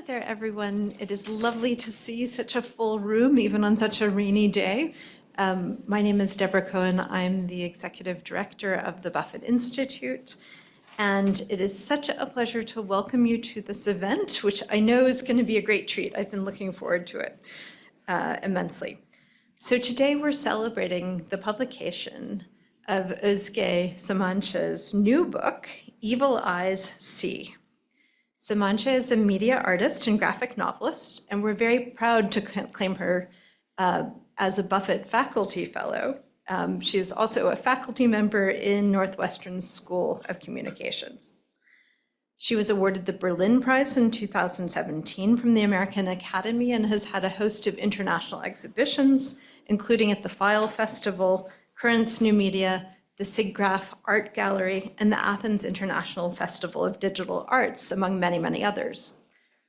Hello there, everyone. It is lovely to see such a full room, even on such a rainy day. My name is Deborah Cohen. I'm the Executive Director of the Buffett Institute. And it is such a pleasure to welcome you to this event, which I know is going to be a great treat. I've been looking forward to it immensely. So today we're celebrating the publication of Özge Samancı's new book, Evil Eyes See. Samancı is a media artist and graphic novelist, and we're very proud to claim her as a Buffett faculty fellow. She is also a faculty member in Northwestern School of Communications. She was awarded the Berlin Prize in 2017 from the American Academy and has had a host of international exhibitions, including at the File Festival, Currents New Media, the SIGGRAPH Art Gallery, and the Athens International Festival of Digital Arts, among many, many others.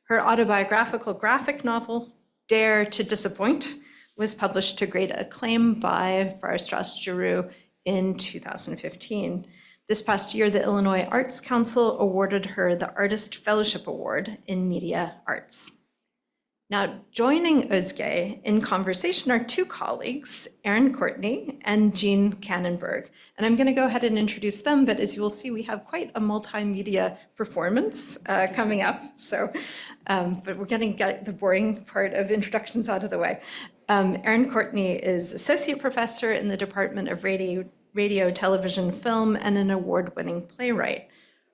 Her autobiographical graphic novel, Dare to Disappoint, was published to great acclaim by Farrar Giroux in 2015. This past year, the Illinois Arts Council awarded her the Artist Fellowship Award in Media Arts. Now, joining Özge in conversation are two colleagues, Erin Courtney and Gene Kannenberg. And I'm going to go ahead and introduce them, but as you will see, we have quite a multimedia performance coming up. So, but we're getting the boring part of introductions out of the way. Erin Courtney is Associate Professor in the Department of Radio, Television, Film, and an award-winning playwright.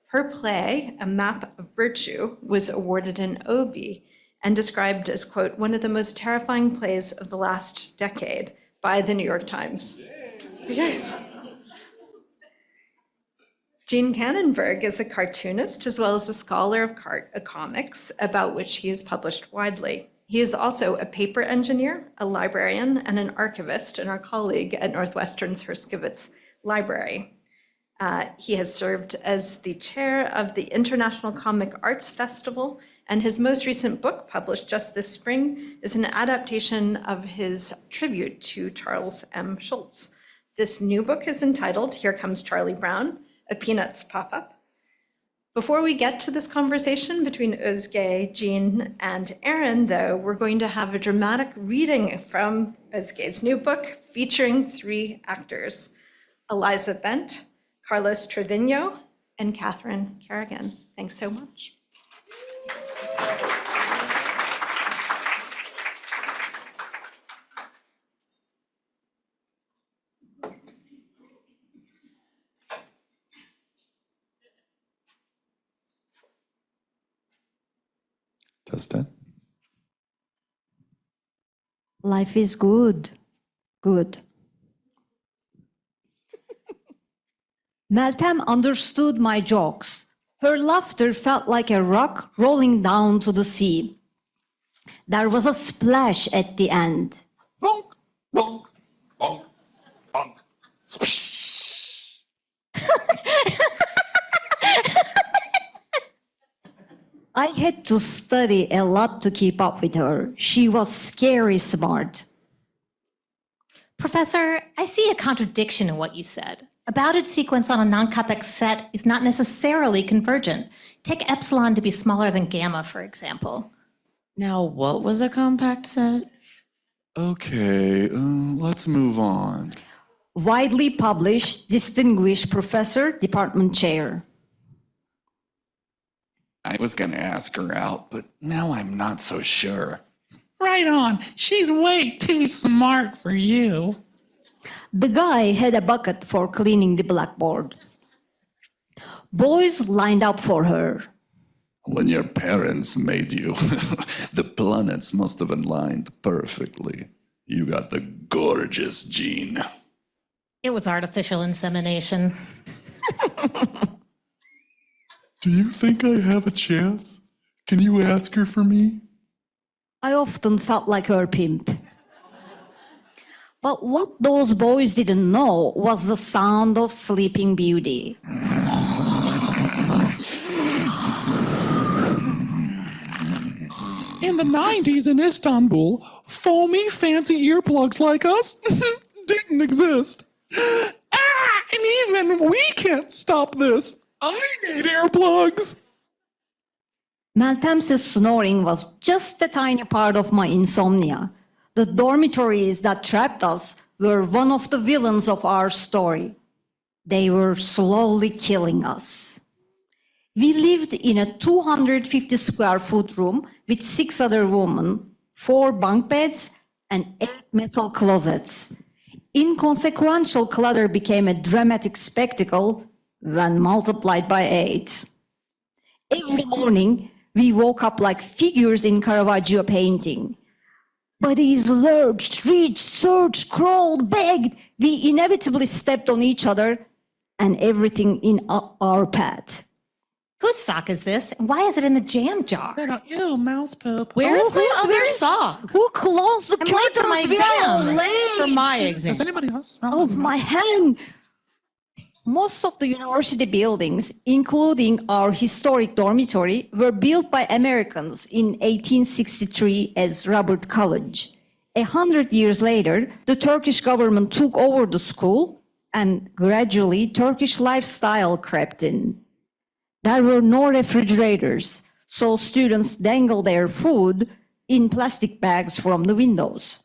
Her play, A Map of Virtue, was awarded an Obie and described as, quote, one of the most terrifying plays of the last decade by the New York Times. Yes. Gene Kannenberg is a cartoonist as well as a scholar of comics, about which he has published widely. He is also a paper engineer, a librarian, and an archivist, and our colleague at Northwestern's Herskovits Library. He has served as the chair of the International Comic Arts Festival, and his most recent book, published just this spring, is an adaptation of his tribute to Charles M. Schulz. This new book is entitled Here Comes Charlie Brown, a Peanuts Pop-Up. Before we get to this conversation between Özge, Gene, and Erin, though, we're going to have a dramatic reading from Özge's new book featuring three actors, Eliza Bent, Carlos Trevino, and Catherine Kerrigan. Thanks so much. Tested. Life is good. Good. Meltem understood my jokes. Her laughter felt like a rock rolling down to the sea. There was a splash at the end. Bonk, bonk, bonk, bonk. Splash. I had to study a lot to keep up with her. She was scary smart. Professor, I see a contradiction in what you said. A bounded sequence on a non-compact set is not necessarily convergent. Take epsilon to be smaller than gamma, for example. Now, what was a compact set? Okay, let's move on. Widely published, distinguished professor, department chair. I was going to ask her out, but now I'm not so sure. Right on. She's way too smart for you. The guy had a bucket for cleaning the blackboard. Boys lined up for her. When your parents made you, the planets must have aligned perfectly. You got the gorgeous gene. It was artificial insemination. Do you think I have a chance? Can you ask her for me? I often felt like her pimp. But what those boys didn't know was the sound of Sleeping Beauty. In the 90s in Istanbul, foamy, fancy earplugs like us didn't exist. And even we can't stop this. I need earplugs. Meltem's snoring was just a tiny part of my insomnia. The dormitories that trapped us were one of the villains of our story. They were slowly killing us. We lived in a 250 square foot room with 6 other women, 4 bunk beds, and 8 metal closets. Inconsequential clutter became a dramatic spectacle when multiplied by 8. Every morning, we woke up like figures in Caravaggio painting. Bodies lurched, reached, surged, crawled, begged. We inevitably stepped on each other and everything in our path. Whose sock is this? And why is it in the jam jar? Ew, mouse poop. Where's my who's other very- sock? Who closed the I'm late for my curtains? We are all exam. late. For my exam. Does anybody else smell Oh, my hand. Most of the university buildings, including our historic dormitory, were built by Americans in 1863 as Robert College. 100 years later, the Turkish government took over the school and gradually Turkish lifestyle crept in. There were no refrigerators, so students dangled their food in plastic bags from the windows.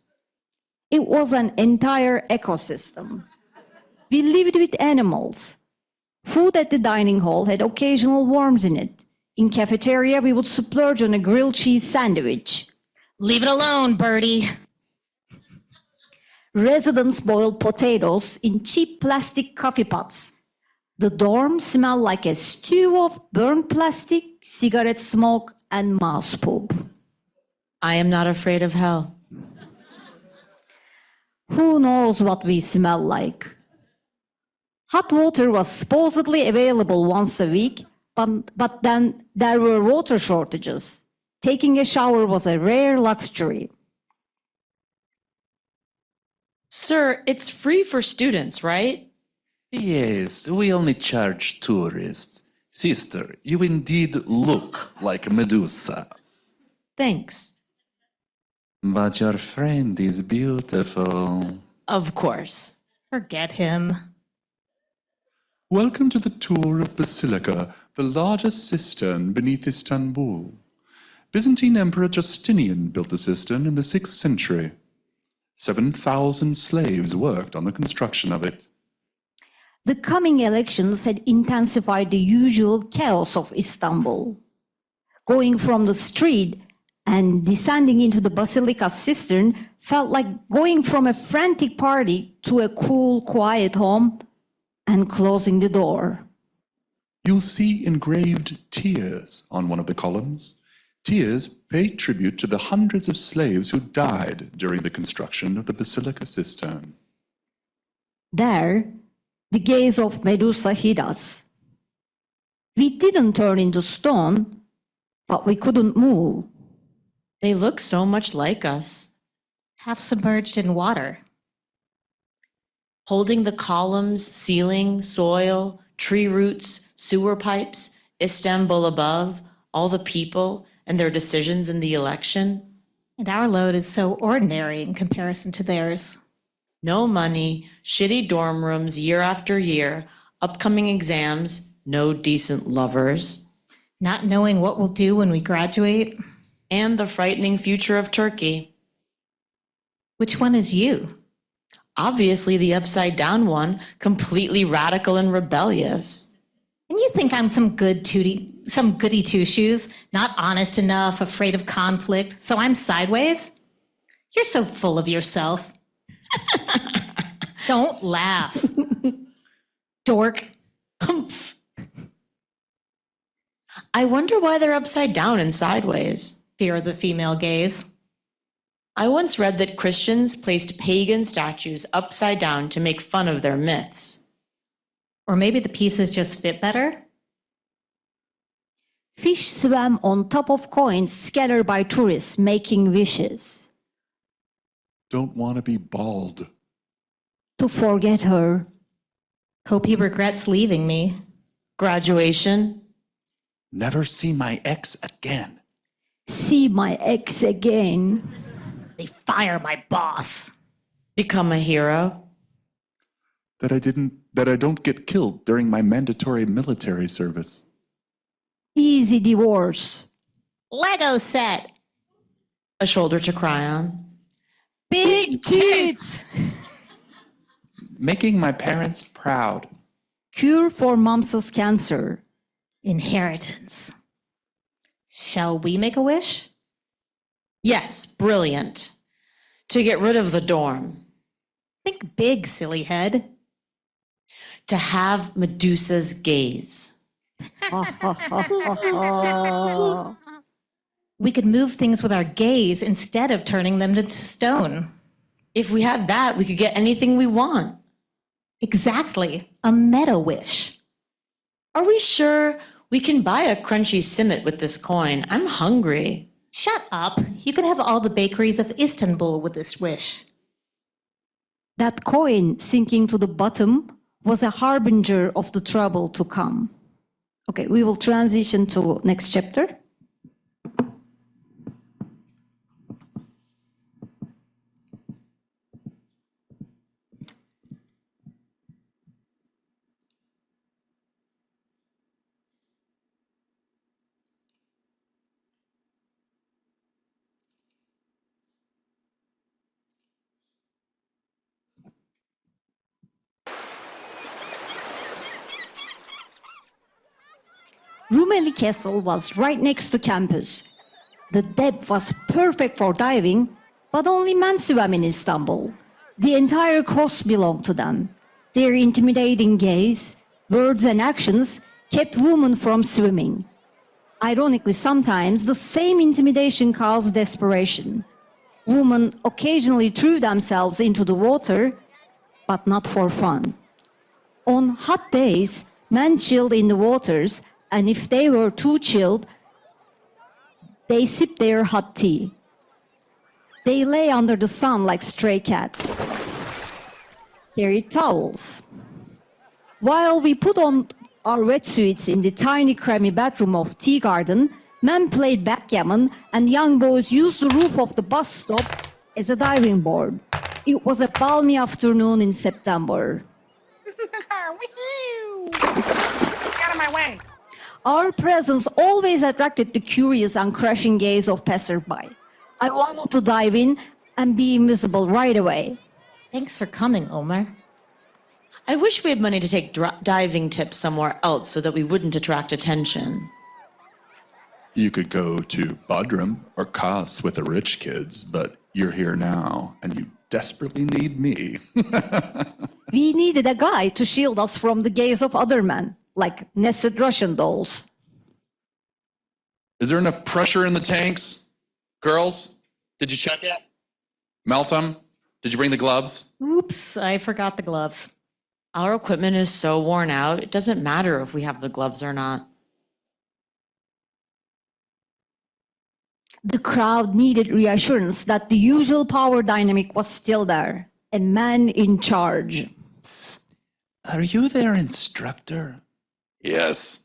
It was an entire ecosystem. We lived with animals. Food at the dining hall had occasional worms in it. In cafeteria, we would splurge on a grilled cheese sandwich. Leave it alone, Birdie. Residents boiled potatoes in cheap plastic coffee pots. The dorm smelled like a stew of burnt plastic, cigarette smoke, and mouse poop. I am not afraid of hell. Who knows what we smell like? Hot water was supposedly available once a week, but then there were water shortages. Taking a shower was a rare luxury. Sir, it's free for students, right? Yes, we only charge tourists. Sister, you indeed look like Medusa. Thanks. But your friend is beautiful. Of course. Forget him. Welcome to the tour of Basilica, the largest cistern beneath Istanbul. Byzantine Emperor Justinian built the cistern in the 6th century. 7,000 slaves worked on the construction of it. The coming elections had intensified the usual chaos of Istanbul. Going from the street and descending into the basilica cistern felt like going from a frantic party to a cool, quiet home and closing the door. You'll see engraved tears on one of the columns. Tears pay tribute to the hundreds of slaves who died during the construction of the basilica cistern. There, the gaze of Medusa hit us. We didn't turn into stone, but we couldn't move. They look so much like us. Half submerged in water. Holding the columns, ceiling, soil, tree roots, sewer pipes, Istanbul above, all the people and their decisions in the election. And our load is so ordinary in comparison to theirs. No money, shitty dorm rooms year after year, upcoming exams, no decent lovers. Not knowing what we'll do when we graduate. And the frightening future of Turkey. Which one is you? Obviously the upside down one, completely radical and rebellious. And you think I'm some goody two-shoes, not honest enough, afraid of conflict, so I'm sideways? You're so full of yourself. Don't laugh. Dork. I wonder why they're upside down and sideways. Fear of the female gaze. I once read that Christians placed pagan statues upside down to make fun of their myths. Or maybe the pieces just fit better? Fish swam on top of coins scattered by tourists making wishes. Don't want to be bald. To forget her. Hope he regrets leaving me. Graduation. Never see my ex again. See my ex again. They fire my boss. Become a hero. That I don't get killed during my mandatory military service. Easy divorce. Lego set. A shoulder to cry on. Big tits! Making my parents proud. Cure for mom's cancer. Inheritance. Shall we make a wish? Yes, brilliant. To get rid of the dorm. Think big, silly head. To have Medusa's gaze. We could move things with our gaze instead of turning them to stone. If we had that, we could get anything we want. Exactly. A meta wish. Are we sure we can buy a crunchy simmet with this coin? I'm hungry. Shut up. You can have all the bakeries of Istanbul with this wish. That coin sinking to the bottom was a harbinger of the trouble to come. Okay, we will transition to next chapter. Rumeli Castle was right next to campus. The depth was perfect for diving, but only men swam in Istanbul. The entire coast belonged to them. Their intimidating gaze, words and actions kept women from swimming. Ironically, sometimes the same intimidation caused desperation. Women occasionally threw themselves into the water, but not for fun. On hot days, men chilled in the waters, and if they were too chilled, they sipped their hot tea. They lay under the sun like stray cats, carried towels. While we put on our wetsuits in the tiny creamy bedroom of Tea Garden, men played backgammon and young boys used the roof of the bus stop as a diving board. It was a balmy afternoon in September. Get out of my way. Our presence always attracted the curious and crushing gaze of passersby. I wanted to dive in and be invisible right away. Thanks for coming, Omar. I wish we had money to take diving tips somewhere else so that we wouldn't attract attention. You could go to Bodrum or Kos with the rich kids, but you're here now and you desperately need me. We needed a guy to shield us from the gaze of other men, like nested Russian dolls. Is there enough pressure in the tanks? Girls, did you check it? Meltem, did you bring the gloves? Oops, I forgot the gloves. Our equipment is so worn out, it doesn't matter if we have the gloves or not. The crowd needed reassurance that the usual power dynamic was still there, a man in charge. Psst. Are you their instructor? Yes.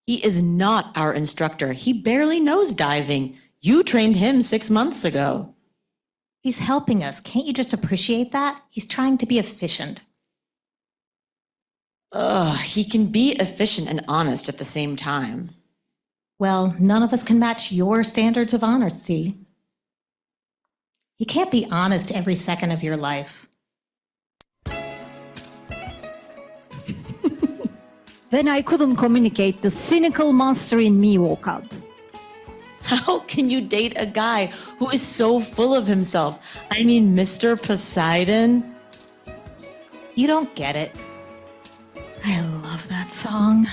He is not our instructor. He barely knows diving. You trained him 6 months ago. He's helping us. Can't you just appreciate that? He's trying to be efficient. He can be efficient and honest at the same time. Well, none of us can match your standards of honesty. You can't be honest every second of your life. When I couldn't communicate, the cynical monster in me woke up. How can you date a guy who is so full of himself? I mean, Mr. Poseidon? You don't get it. I love that song.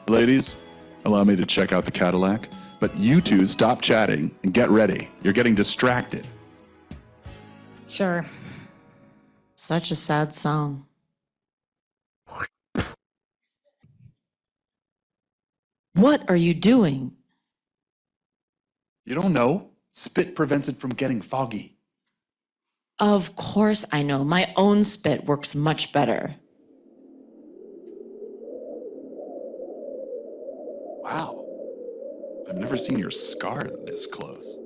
Ladies, allow me to check out the Cadillac, but you two stop chatting and get ready. You're getting distracted. Sure. Such a sad song. What are you doing? You don't know? Spit prevents it from getting foggy. Of course I know. My own spit works much better. Wow. I've never seen your scar this close.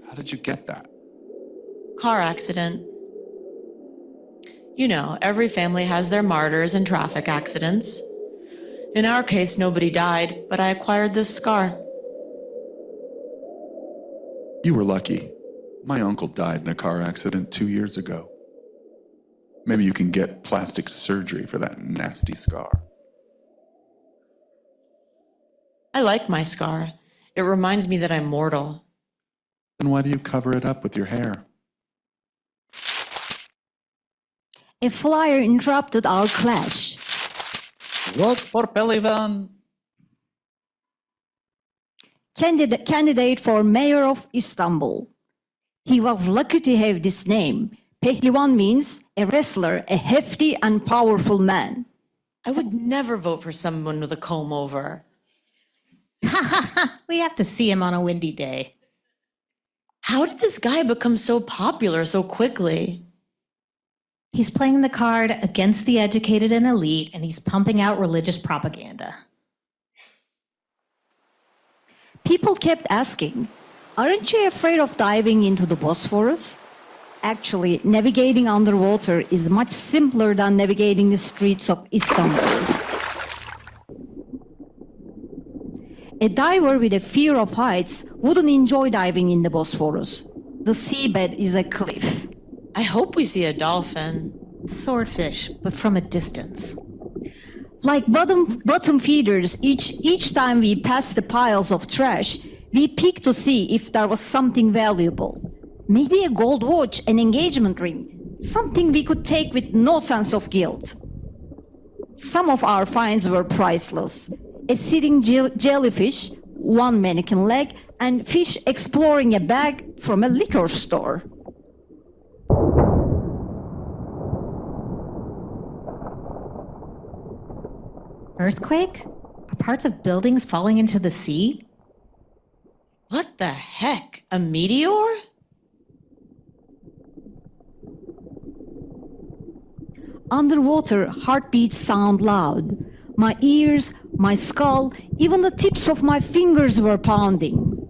How did you get that? Car accident. You know, every family has their martyrs in traffic accidents. In our case, nobody died, but I acquired this scar. You were lucky. My uncle died in a car accident 2 years ago. Maybe you can get plastic surgery for that nasty scar. I like my scar. It reminds me that I'm mortal. Then why do you cover it up with your hair? A flyer interrupted our clash. Vote for Pelivan. Candidate for mayor of Istanbul. He was lucky to have this name. Pehlivan means a wrestler, a hefty and powerful man. I would never vote for someone with a comb over. We have to see him on a windy day. How did this guy become so popular so quickly? He's playing the card against the educated and elite, and he's pumping out religious propaganda. People kept asking, aren't you afraid of diving into the Bosphorus? Actually, navigating underwater is much simpler than navigating the streets of Istanbul. A diver with a fear of heights wouldn't enjoy diving in the Bosphorus. The seabed is a cliff. I hope we see a dolphin. Swordfish, but from a distance. Like bottom feeders, each time we passed the piles of trash, we peeked to see if there was something valuable. Maybe a gold watch, an engagement ring, something we could take with no sense of guilt. Some of our finds were priceless. A sitting jellyfish, one mannequin leg, and fish exploring a bag from a liquor store. Earthquake? Are parts of buildings falling into the sea? What the heck? A meteor? Underwater, heartbeats sound loud. My ears, my skull, even the tips of my fingers were pounding.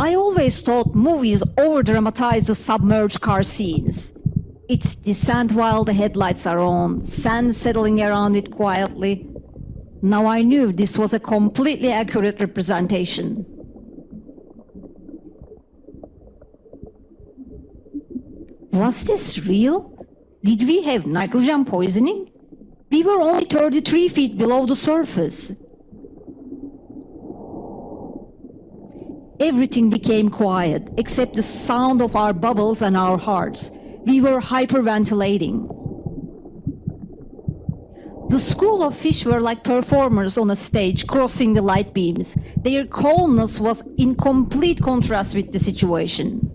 I always thought movies over-dramatize the submerged car scenes. It's descent while the headlights are on, sand settling around it quietly. Now I knew this was a completely accurate representation. Was this real? Did we have nitrogen poisoning? We were only 33 feet below the surface. Everything became quiet, except the sound of our bubbles and our hearts. We were hyperventilating. The school of fish were like performers on a stage crossing the light beams. Their calmness was in complete contrast with the situation.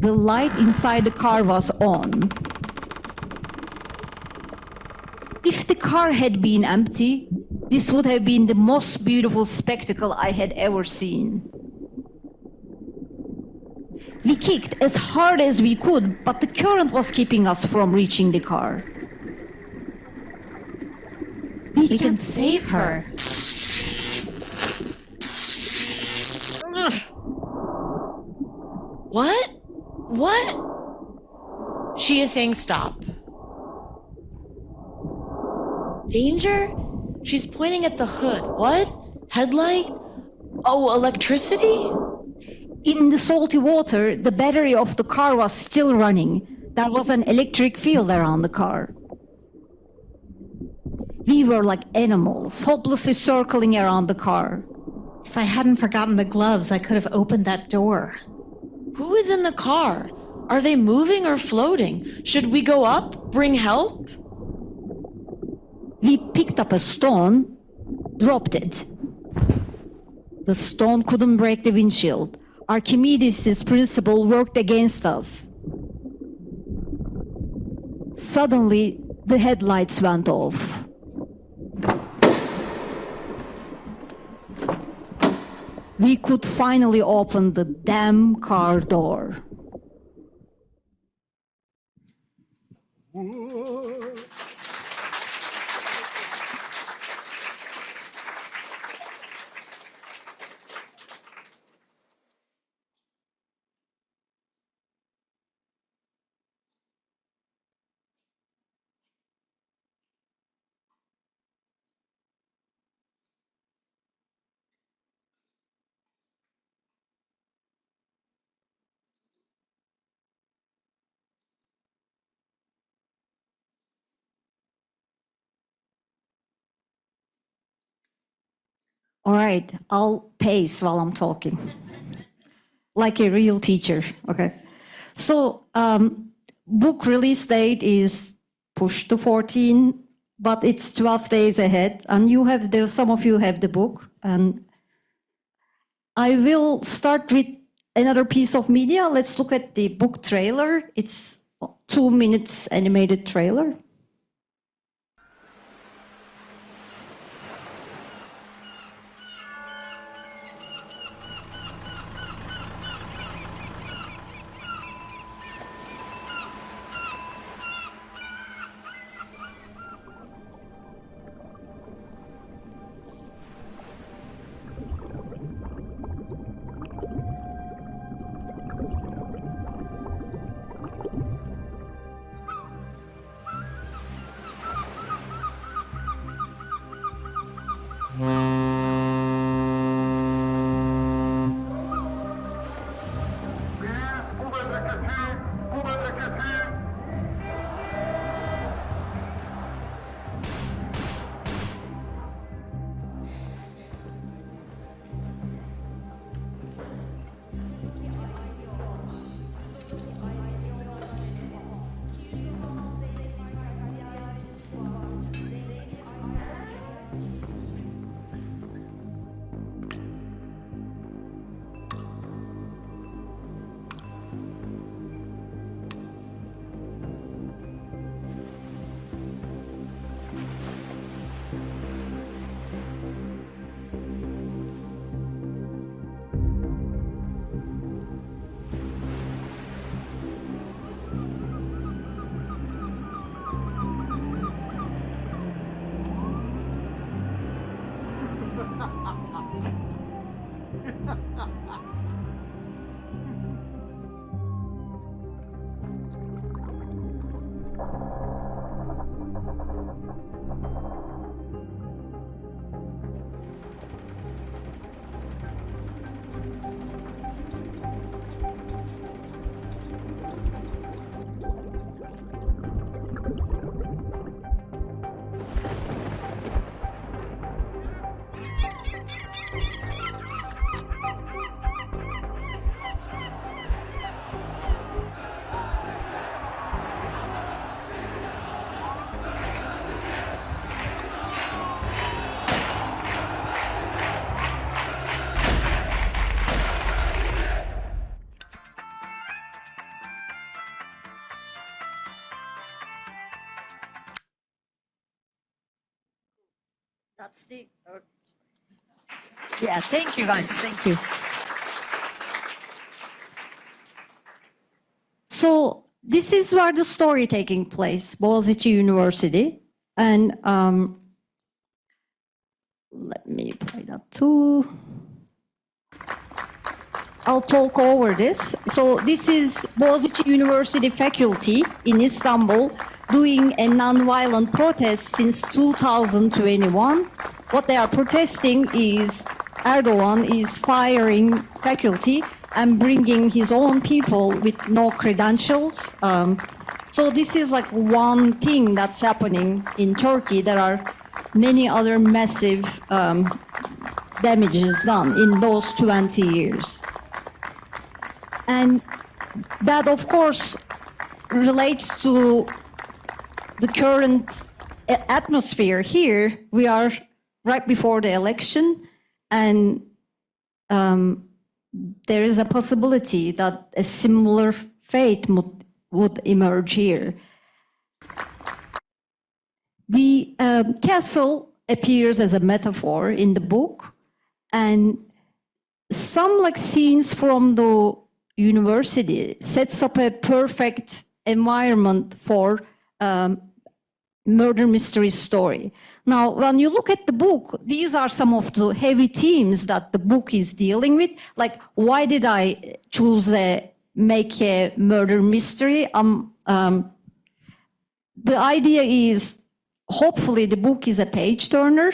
The light inside the car was on. If the car had been empty, this would have been the most beautiful spectacle I had ever seen. We kicked as hard as we could, but the current was keeping us from reaching the car. We can save her. What? What? She is saying stop. Danger? She's pointing at the hood. What? Headlight? Oh, electricity? In the salty water, the battery of the car was still running. There was an electric field around the car. We were like animals, hopelessly circling around the car. If I hadn't forgotten the gloves, I could have opened that door. Who is in the car? Are they moving or floating? Should we go up? Bring help? We picked up a stone, dropped it. The stone couldn't break the windshield. Archimedes' principle worked against us. Suddenly, the headlights went off. We could finally open the damn car door. All right, I'll pace while I'm talking. Like a real teacher, okay? So, book release date is pushed to 14, but it's 12 days ahead, and you have some of you have the book, and I will start with another piece of media. Let's look at the book trailer. It's 2 minutes animated trailer. That's the. Yeah, thank you guys. Thank you. So this is where the story taking place, Boğaziçi University, and let me play that too. I'll talk over this. So this is Boğaziçi University faculty in Istanbul doing a non-violent protest since 2021. What they are protesting is Erdogan is firing faculty and bringing his own people with no credentials. So this is like one thing that's happening in Turkey. There are many other massive damages done in those 20 years. And that, of course, relates to the current atmosphere here. We are right before the election, and there is a possibility that a similar fate would emerge here. The castle appears as a metaphor in the book, and some like scenes from the university sets up a perfect environment for murder mystery story. Now, when you look at the book, these are some of the heavy themes that the book is dealing with. Like, why did I choose make a murder mystery? The idea is, hopefully the book is a page turner,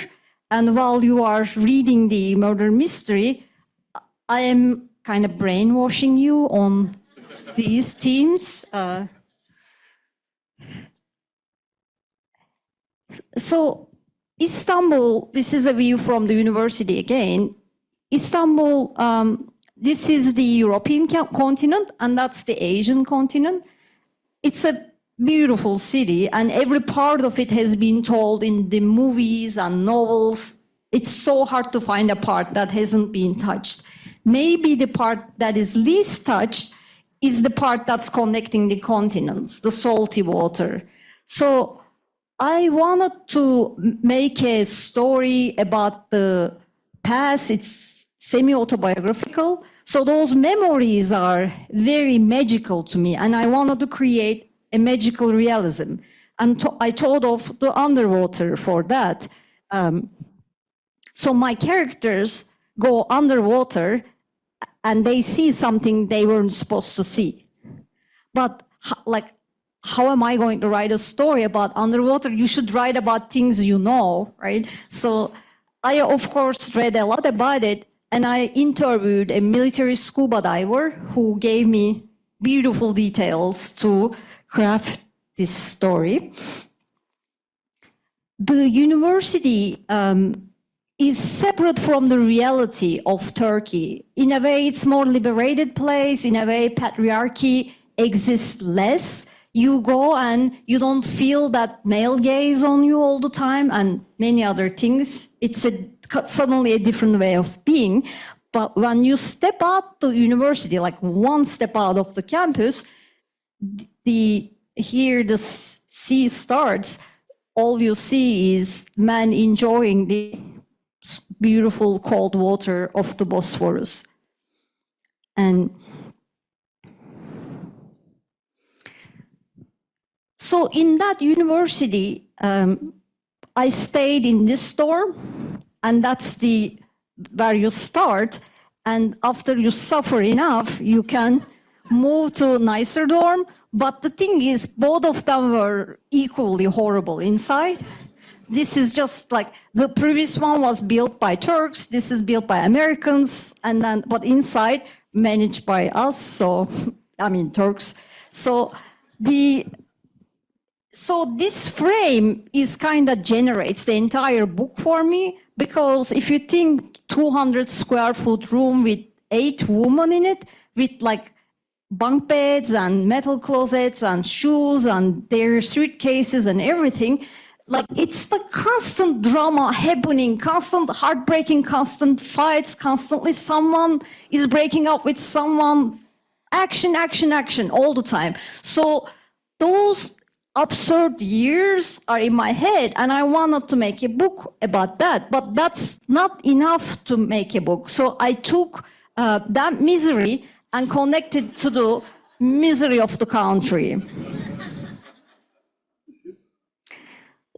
and while you are reading the murder mystery, I am kind of brainwashing you on these themes. So Istanbul, this is a view from the university again. Istanbul, this is the European continent, and that's the Asian continent. It's a beautiful city, and every part of it has been told in the movies and novels. It's so hard to find a part that hasn't been touched. Maybe the part that is least touched is the part that's connecting the continents, the salty water. So I wanted to make a story about the past. It's semi-autobiographical. So those memories are very magical to me, and I wanted to create a magical realism. And I thought of the underwater for that. So my characters go underwater and they see something they weren't supposed to see. But like, how am I going to write a story about underwater? You should write about things you know, right? So I, of course, read a lot about it, and I interviewed a military scuba diver who gave me beautiful details to craft this story. The university is separate from the reality of Turkey. In a way, it's more liberated place. In a way, patriarchy exists less. You go and you don't feel that male gaze on you all the time and many other things. It's suddenly a different way of being. But when you step out the university, like one step out of the campus, here the sea starts. All you see is men enjoying the beautiful cold water of the Bosphorus. And so in that university, I stayed in this dorm, and that's where you start. And after you suffer enough, you can move to a nicer dorm. But the thing is, both of them were equally horrible inside. This is just like, the previous one was built by Turks, this is built by Americans, and then, but inside, managed by us, so, I mean, Turks. So this frame is kind of generates the entire book for me, because if you think 200 square foot room with 8 women in it, with like bunk beds and metal closets and shoes and their suitcases and everything, like it's the constant drama happening, constant heartbreaking, constant fights, constantly someone is breaking up with someone, action, action, action all the time. So those absurd years are in my head, and I wanted to make a book about that, but that's not enough to make a book. So I took that misery and connected to the misery of the country.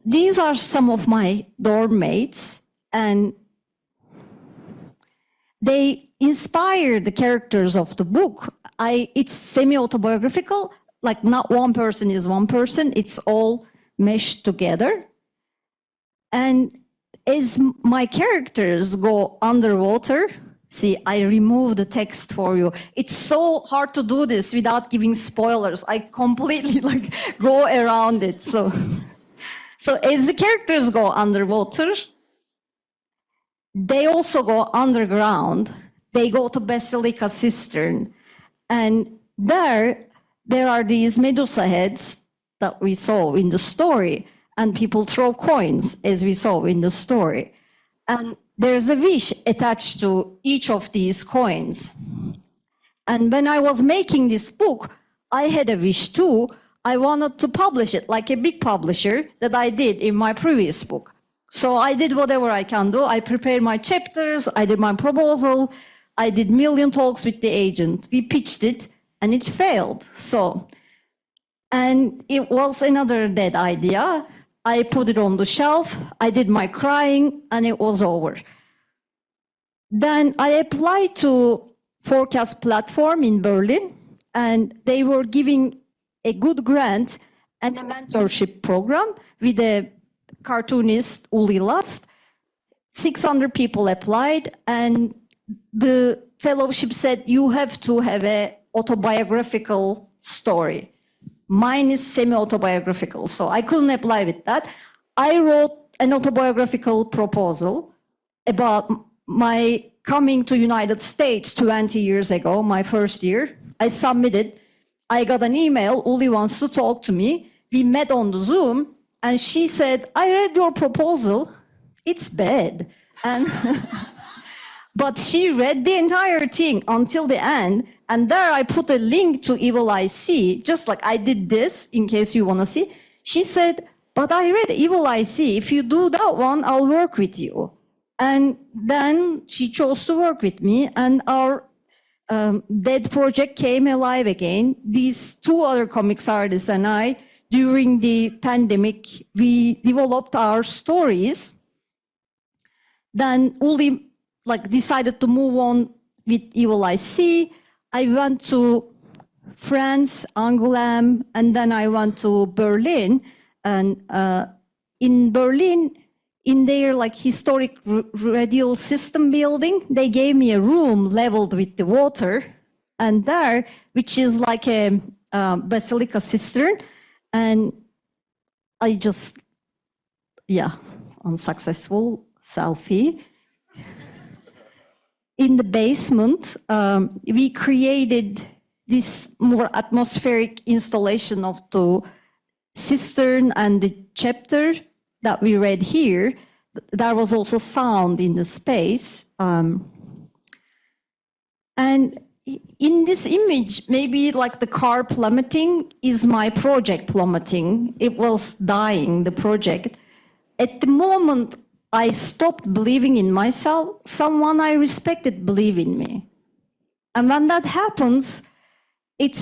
These are some of my dorm mates, and they inspire the characters of the book. It's semi-autobiographical, like not one person is one person, it's all meshed together. And as my characters go underwater, see, I remove the text for you. It's so hard to do this without giving spoilers. I completely like go around it, so. So as the characters go underwater, they also go underground. They go to Basilica Cistern. And there are these Medusa heads that we saw in the story. And people throw coins, as we saw in the story. And there's a wish attached to each of these coins. And when I was making this book, I had a wish too. I wanted to publish it like a big publisher that I did in my previous book. So I did whatever I can do. I prepared my chapters, I did my proposal, I did million talks with the agent. We pitched it and it failed. So, and it was another dead idea. I put it on the shelf, I did my crying, and it was over. Then I applied to Forecast Platform in Berlin, and they were giving a good grant and a mentorship program with a cartoonist, Uli Last. 600 people applied, and the fellowship said, you have to have an autobiographical story. Mine is semi-autobiographical, so I couldn't apply with that. I wrote an autobiographical proposal about my coming to United States 20 years ago, my first year. I submitted. I got an email, Uli wants to talk to me. We met on the Zoom, and she said, I read your proposal. It's bad. And but she read the entire thing until the end, and there I put a link to Evil Eye C, just like I did this, in case you want to see. She said, but I read Evil Eye C. If you do that one, I'll work with you. And then she chose to work with me, and our Dead project came alive again. These two other comics artists and I, during the pandemic, we developed our stories. Then Uli decided to move on with Evil Eye C. I went to France, Angoulême, and then I went to Berlin. And in Berlin, in their historic radial system building, they gave me a room leveled with the water, and there, which is like a basilica cistern, and I just, unsuccessful selfie. In the basement, we created this more atmospheric installation of the cistern and the chapter that we read here. There was also sound in the space. And in this image, maybe the car plummeting is my project plummeting. It was dying, the project. At the moment I stopped believing in myself, someone I respected believed in me. And when that happens, it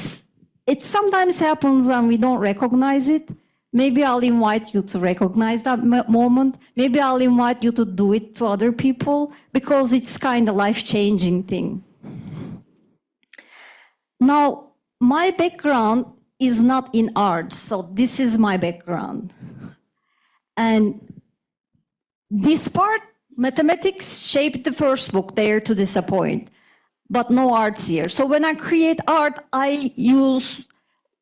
sometimes happens and we don't recognize it. Maybe I'll invite you to recognize that moment. Maybe I'll invite you to do it to other people, because it's kind of life-changing thing. Now, my background is not in art, so this is my background. And this part, mathematics, shaped the first book, Dare to Disappoint, but no arts here. So when I create art, I use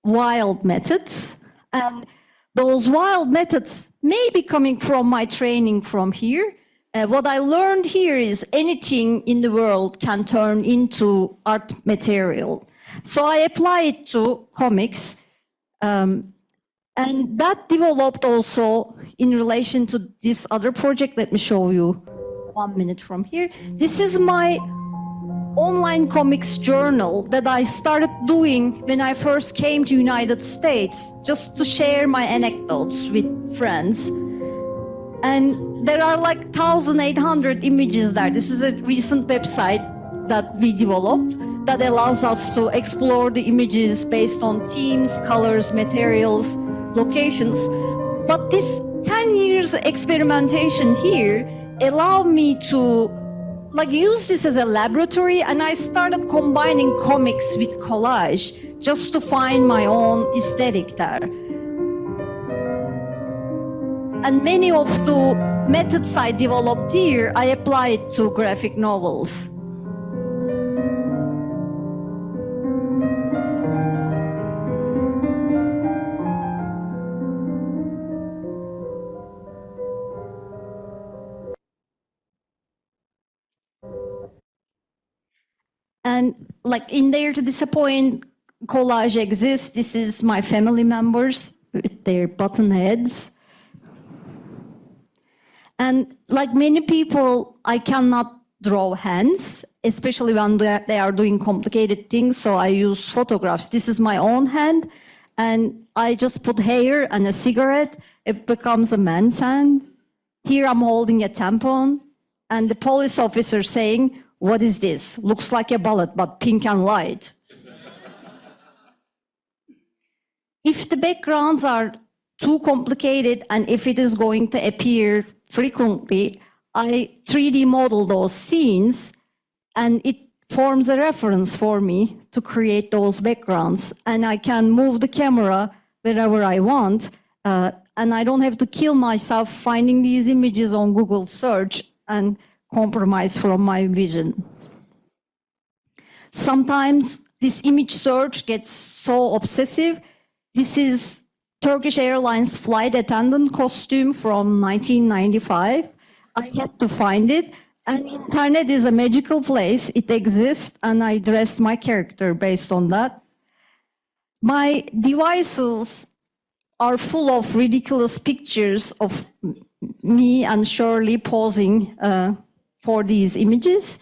wild methods, and those wild methods may be coming from my training from here. What I learned here is anything in the world can turn into art material. So I apply it to comics, and that developed also in relation to this other project. Let me show you 1 minute from here. This is my online comics journal that I started doing when I first came to United States, just to share my anecdotes with friends. And there are 1,800 images there. This is a recent website that we developed that allows us to explore the images based on themes, colors, materials, locations. But this 10 years experimentation here allowed me to use this as a laboratory, and I started combining comics with collage just to find my own aesthetic there. And many of the methods I developed here, I applied to graphic novels. And in Dare to Disappoint, collage exists. This is my family members with their button heads. And like many people, I cannot draw hands, especially when they are doing complicated things, so I use photographs. This is my own hand, and I just put hair and a cigarette. It becomes a man's hand. Here I'm holding a tampon, and the police officer saying, "What is this? Looks like a bullet, but pink and light." If the backgrounds are too complicated and if it is going to appear frequently, I 3D model those scenes, and it forms a reference for me to create those backgrounds. And I can move the camera wherever I want, and I don't have to kill myself finding these images on Google search and compromise from my vision. Sometimes this image search gets so obsessive. This is Turkish Airlines flight attendant costume from 1995. I had to find it. And internet is a magical place. It exists, and I dressed my character based on that. My devices are full of ridiculous pictures of me and Shirley posing for these images.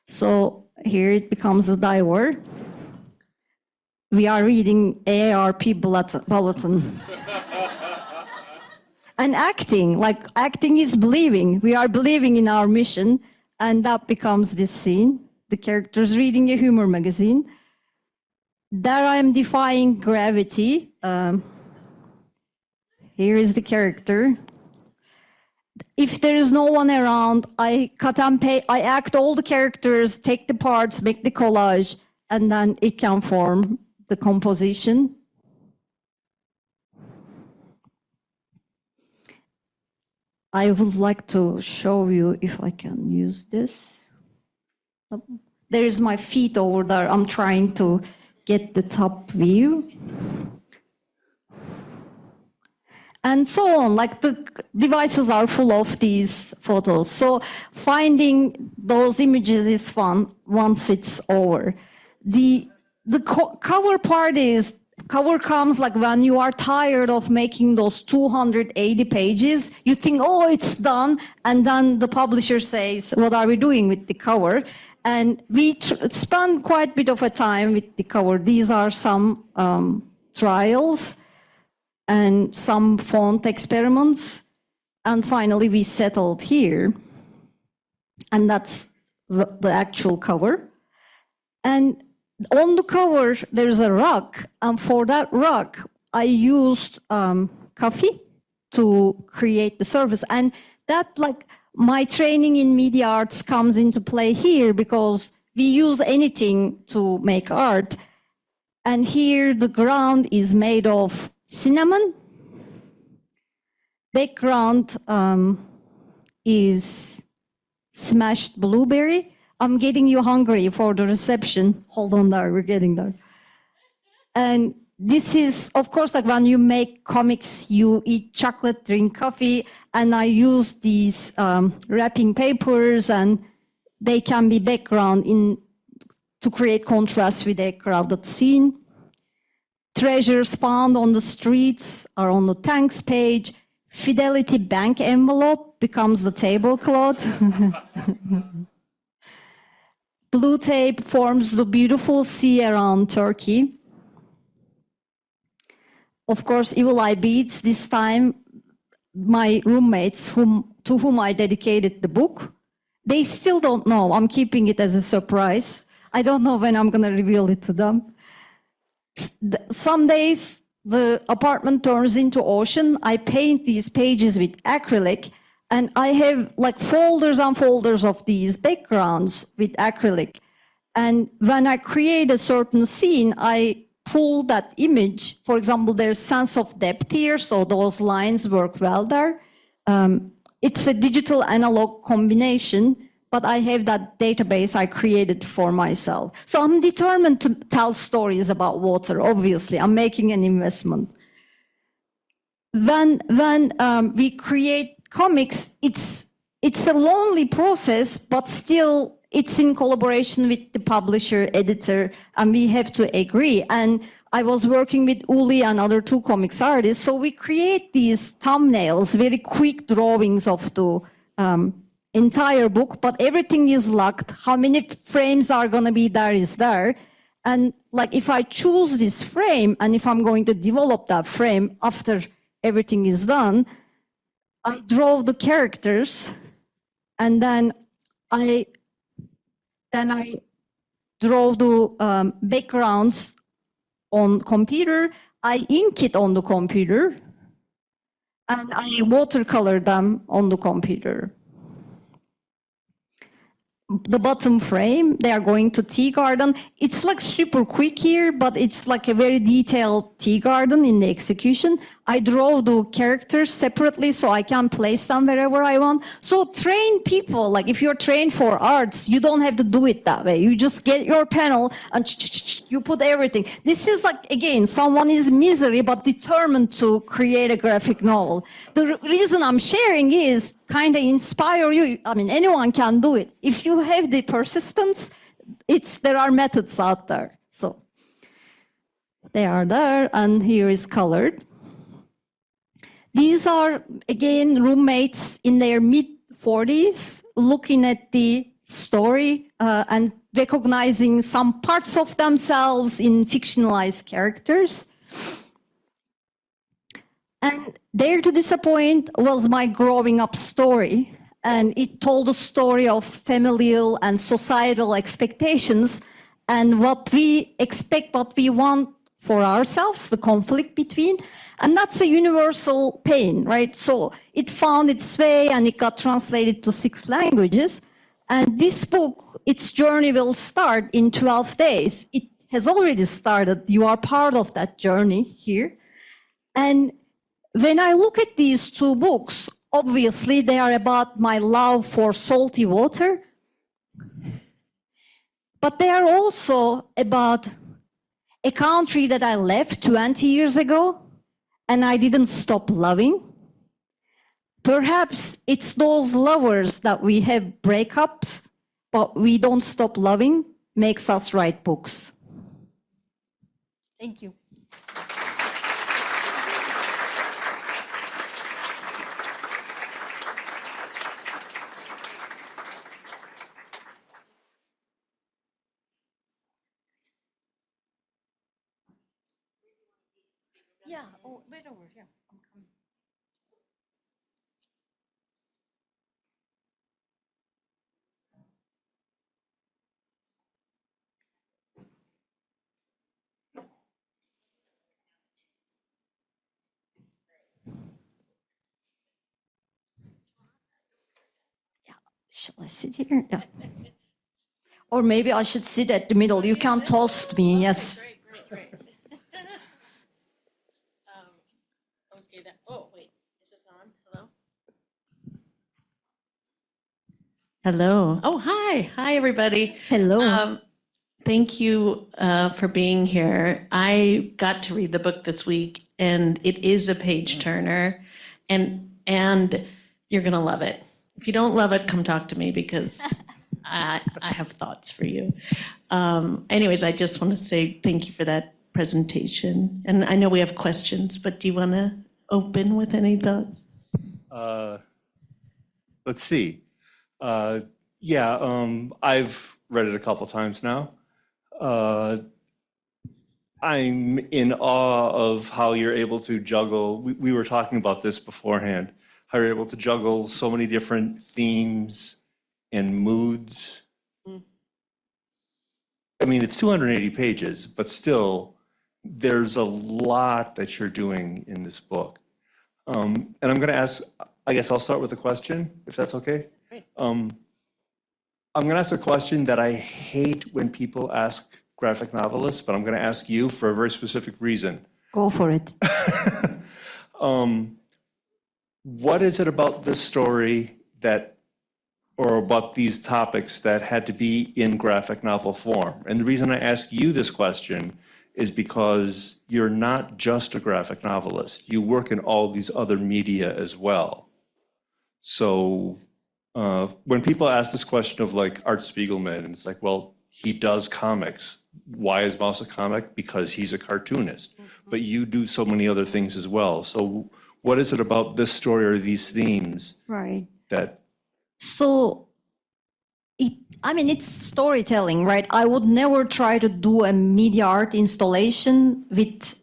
So here it becomes a diver. We are reading AARP bulletin. And acting, like acting is believing. We are believing in our mission, and that becomes this scene. The character's reading a humor magazine. There I am defying gravity. Here is the character. If there is no one around, I cut and paste, I act all the characters, take the parts, make the collage, and then it can form the composition. I would like to show you if I can use this. There is my feet over there. I'm trying to get the top view. And so on, like the devices are full of these photos. So finding those images is fun once it's over. The cover part is, cover comes like when you are tired of making those 280 pages, you think, oh, it's done. And then the publisher says, what are we doing with the cover? And we spend quite a bit of a time with the cover. These are some trials and some font experiments. And finally, we settled here. And that's the actual cover. And on the cover, there's a rock. And for that rock, I used coffee to create the surface. And that, like, my training in media arts comes into play here because we use anything to make art. And here, the ground is made of cinnamon. Background is smashed blueberry. I'm getting you hungry for the reception. Hold on there, we're getting there. And this is, of course, like when you make comics, you eat chocolate, drink coffee, and I use these wrapping papers, and they can be background to create contrast with a crowded scene. Treasures found on the streets are on the thanks page. Fidelity bank envelope becomes the tablecloth. Blue tape forms the beautiful sea around Turkey. Of course, Evil Eye beads. This time, my roommates, to whom I dedicated the book, they still don't know. I'm keeping it as a surprise. I don't know when I'm going to reveal it to them. Some days, the apartment turns into ocean. I paint these pages with acrylic, and I have like folders and folders of these backgrounds with acrylic. And when I create a certain scene, I pull that image. For example, there's sense of depth here, so those lines work well there. It's a digital analog combination, but I have that database I created for myself. So I'm determined to tell stories about water, obviously. I'm making an investment. When we create comics, it's a lonely process, but still it's in collaboration with the publisher, editor, and we have to agree. And I was working with Uli and other two comics artists, so we create these thumbnails, very quick drawings of the entire book, but everything is locked. How many frames are gonna be there is there. And like if I choose this frame, and if I'm going to develop that frame after everything is done, I draw the characters, and then I draw the backgrounds on computer. I ink it on the computer, and I watercolor them on the computer. The bottom frame, they are going to tea garden. It's like super quick here, but it's like a very detailed tea garden in the execution. I draw the characters separately so I can place them wherever I want. So train people, like if you're trained for arts, you don't have to do it that way. You just get your panel and you put everything. This is like, again, someone is misery but determined to create a graphic novel. The reason I'm sharing is kind of inspire you. I mean, anyone can do it. If you have the persistence, there are methods out there. So they are there, and here is colored. These are, again, roommates in their mid-40s looking at the story and recognizing some parts of themselves in fictionalized characters. And Dare to Disappoint was my growing up story, and it told a story of familial and societal expectations and what we expect, what we want for ourselves, the conflict between, and that's a universal pain, right? So it found its way and it got translated to 6 languages. And this book, its journey will start in 12 days. It has already started. You are part of that journey here. And when I look at these 2 books, obviously they are about my love for salty water, but they are also about a country that I left 20 years ago and I didn't stop loving. Perhaps it's those lovers that we have breakups, but we don't stop loving, makes us write books. Thank you. Yeah, oh, right over, yeah, I'm coming. Yeah, shall I sit here? Yeah. Or maybe I should sit at the middle. You can toast me, yes. Great. Özge, oh, wait, is this on? Hello? Hello. Oh, hi, everybody. Hello. Thank you for being here. I got to read the book this week, and it is a page turner, and you're gonna love it. If you don't love it, come talk to me because I have thoughts for you. Anyways, I just want to say thank you for that presentation, and I know we have questions, but do you want to open with any thoughts? Let's see. I've read it a couple times now. I'm in awe of how you're able to juggle. We were talking about this beforehand, how you're able to juggle so many different themes and moods. I mean, it's 280 pages, but still, there's a lot that you're doing in this book. And I'm going to ask, I guess I'll start with a question, if that's okay. Great. I'm going to ask a question that I hate when people ask graphic novelists, but I'm going to ask you for a very specific reason. Go for it. What is it about this story or about these topics that had to be in graphic novel form? And the reason I ask you this question is because you're not just a graphic novelist. You work in all these other media as well. So when people ask this question of like Art Spiegelman, and it's like, well, he does comics. Why is Mouse a comic? Because he's a cartoonist. But you do so many other things as well. So what is it about this story or these themes that... So, it's storytelling, right? I would never try to do a media art installation with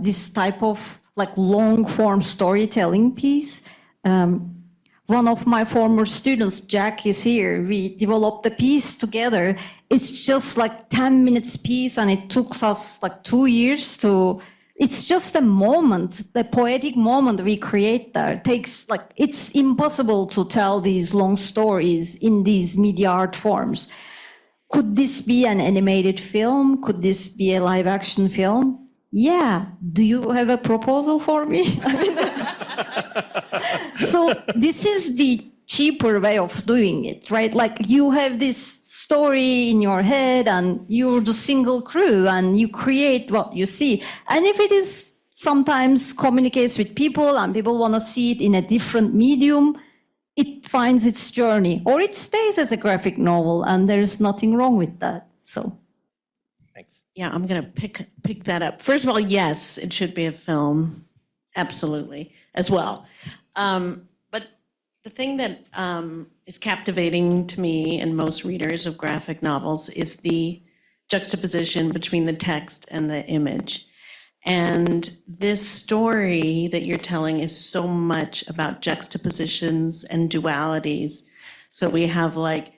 this type of like long form storytelling piece. One of my former students, Jack, is here. We developed the piece together. It's just like 10 minutes piece, and it took us like 2 years to... It's just a moment, the poetic moment we create there. It's impossible to tell these long stories in these media art forms. Could this be an animated film? Could this be a live action film? yeah, do you have a proposal for me? So this is the cheaper way of doing it, right? Like you have this story in your head and you're the single crew and you create what you see. And if it is sometimes communicates with people and people want to see it in a different medium, it finds its journey, or it stays as a graphic novel, and there's nothing wrong with that. So, Thanks. Yeah, I'm going to pick that up. First of all, yes, it should be a film, absolutely, as well. But the thing that is captivating to me and most readers of graphic novels is the juxtaposition between the text and the image. And this story that you're telling is so much about juxtapositions and dualities. So we have like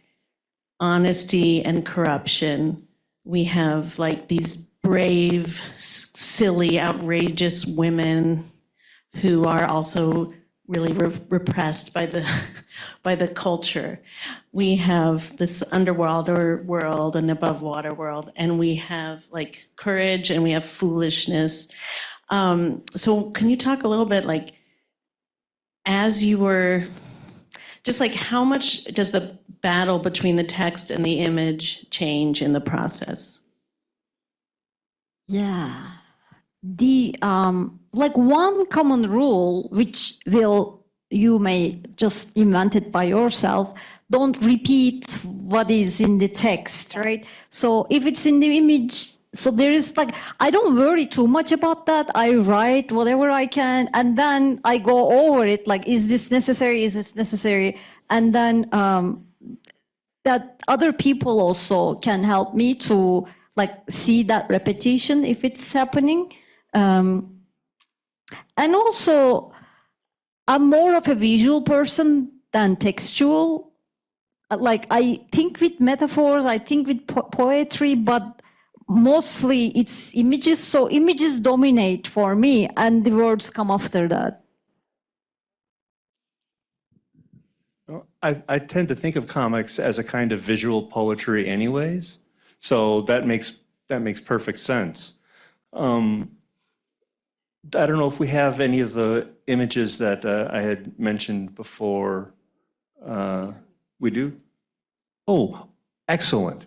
honesty and corruption. We have like these brave, silly, outrageous women who are also really repressed by the culture. We have this underwater world and above water world, and we have like courage and we have foolishness. So can you talk a little bit like, as you were, just like how much does the battle between the text and the image change in the process? yeah, the like one common rule, which you may just invent it by yourself, don't repeat what is in the text, right? So if it's in the image, so there is like, I don't worry too much about that. I write whatever I can, and then I go over it, like, is this necessary? Is this necessary? And then that other people also can help me to like see that repetition if it's happening. And also, I'm more of a visual person than textual. Like, I think with metaphors, I think with poetry, but mostly it's images. So images dominate for me, and the words come after that. I tend to think of comics as a kind of visual poetry anyways, so that makes perfect sense. I don't know if we have any of the images that I had mentioned before. We do? Oh, excellent.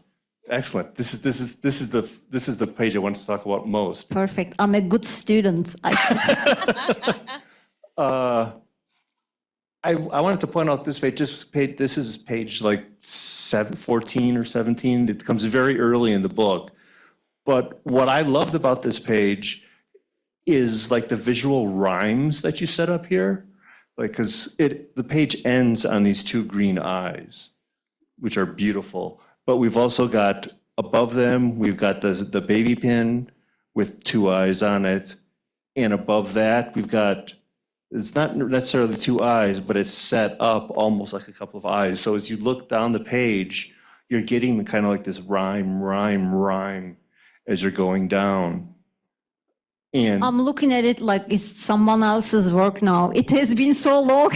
Excellent. This is the page I want to talk about most. Perfect. I'm a good student. I wanted to point out this page. This is page like 14 or 17. It comes very early in the book. But what I loved about this page is like the visual rhymes that you set up here. Like, because the page ends on these two green eyes, which are beautiful. But we've also got above them, we've got the baby pin with two eyes on it. And above that, we've got, it's not necessarily two eyes, but it's set up almost like a couple of eyes. So as you look down the page, you're getting the kind of like this rhyme as you're going down. And I'm looking at it like it's someone else's work now. It has been so long.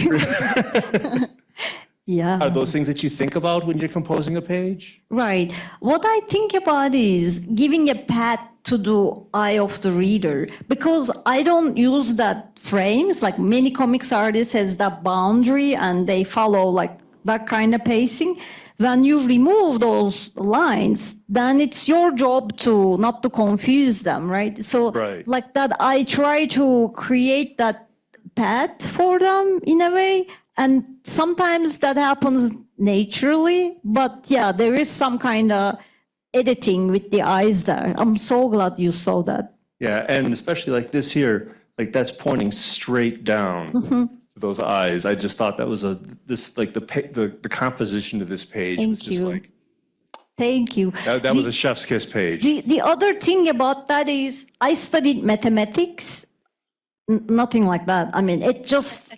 Yeah. Are those things that you think about when you're composing a page? Right. What I think about is giving a path to the eye of the reader, because I don't use that frames. Like many comics artists has that boundary and they follow like that kind of pacing. When you remove those lines, then it's your job to not to confuse them, right? So Right. like that, I try to create that path for them in a way. And sometimes that happens naturally, but yeah, there is some kind of editing with the eyes there. I'm so glad you saw that. Yeah, and especially like this here, like that's pointing straight down to those eyes. I just thought that was the composition of this page was Thank just you. like, Thank you. that was a chef's kiss page. The other thing about that is I studied mathematics, nothing like that. I mean, it just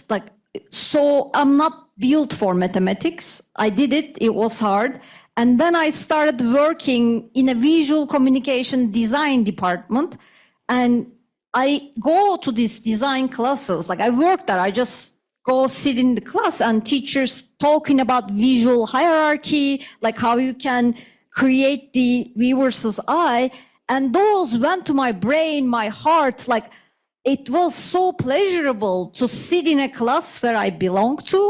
like, so I'm not built for mathematics. I did it, it was hard. And then I started working in a visual communication design department. And I go to these design classes, like I work there, I just go sit in the class and teachers talking about visual hierarchy, like how you can create the viewer's eye. And those went to my brain, my heart, like it was so pleasurable to sit in a class where I belong to.